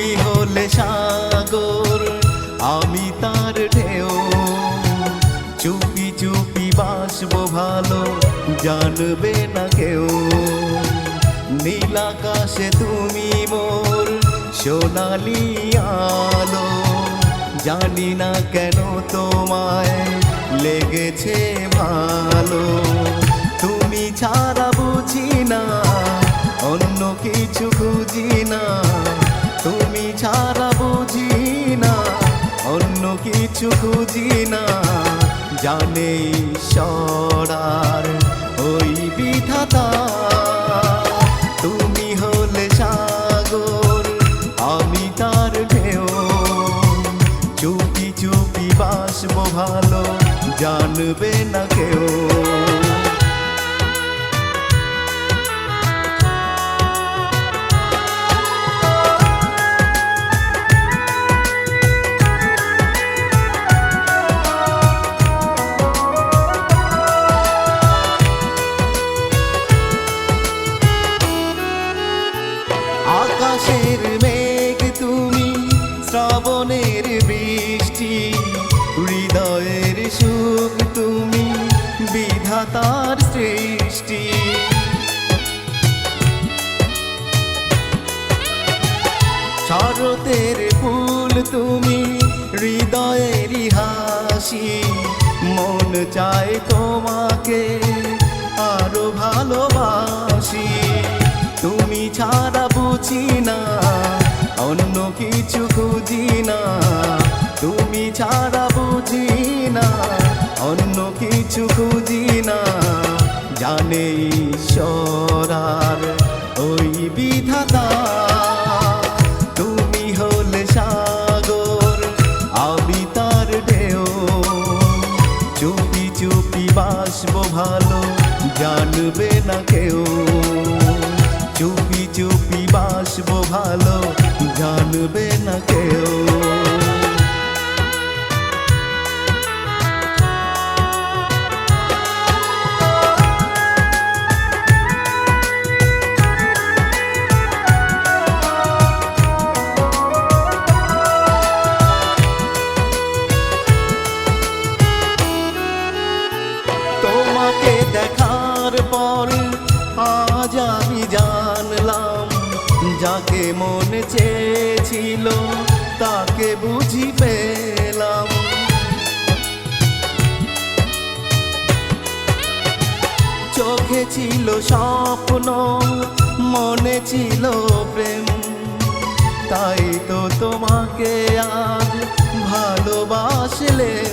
তুমি হলে সাগর আমি তার ঢেউ, চুপি চুপি বাসবো ভালো জানবে না কেউ। নীল আকাশে তুমি মোর সোনালি আলো, জানি না কেন তোমায় লেগেছে ভালো। তুমি ছাড়া বুঝি না অন্য কিছু খুঁজি না, তুমি ছাড়া বুঝি না অন্য কিছু খুঁজি না। জানে ঈশ্বর ওই বিধাতা, তুমি হলে সাগর আমি তার ঢেউ, চুপি চুপি বাসবো ভালো জানবে না কেউ। আকাশের মেঘ তুমি, শ্রাবণের বৃষ্টি, হৃদয়ের সুখ তুমি, বিধাতার সৃষ্টি। শরতের ফুল তুমি, হৃদয়ের হাসি, মন চায় তোমাকে আরো ভালোবাসি। তুমি ছাড়া বুঝি না অন্য কিছু খুঁজি না, তুমি ছাড়া বুঝি না অন্য কিছু খুঁজি না। জানে ঈশ্বর ওই বিধাতা, তুমি হলে সাগর আমি তার ঢেউ, চুপি চুপি বাসবো ভালো জানবে না কেউ। চুপি চুপি বাসবো ভালো জানবে না কেউ। তোমাকে দেখার পর আজ আমি জানলাম, যাকে মনে চেয়েছিল তাকে বুঝি পেলাম। চোখে ছিল স্বপ্ন মনে ছিল প্রেম, তাই তো তোমাকে আজ ভালোবাসলেম।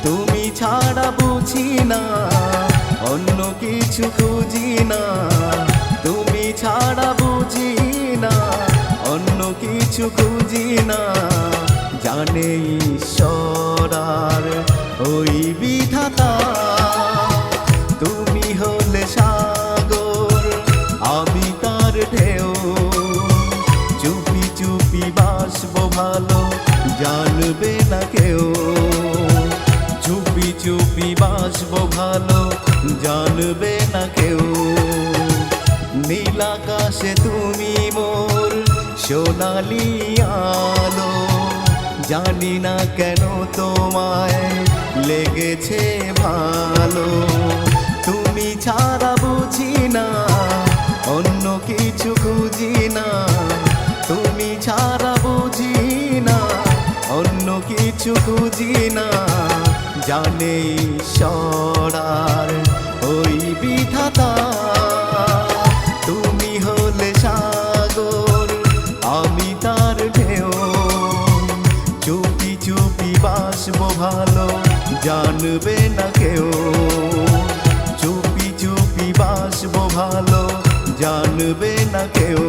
তুমি ছাড়া বুঝি না অন্য কিছু খুঁজি না, তুমি ছাড়া বুঝি না অন্য কিছু খুঁজি না। জানে ঈশ্বর ওই বিধাতা, তুমি হলে সাগর আমি তার ঢেউ, চুপি চুপি বাসবো ভালো জানবে না কেউ। চুপি চুপি বাসবো ভালো জানবে না কেউ। নীল আকাশে তুমি মোর সোনালি আলো, জানি না কেন তোমায় লেগেছে ভালো। তুমি ছাড়া বুঝি না অন্য কিছু খুঁজি না, তুমি ছাড়া বুঝি না অন্য কিছু খুঁজি না। জানে ঈশ্বর ওই বিধাতা, তুমি হলে সাগর আমি তার ঢেউ, চুপি চুপি বাসবো ভালো জানবে না কেউ। চুপি চুপি বাসবো ভালো জানবে না কেউ।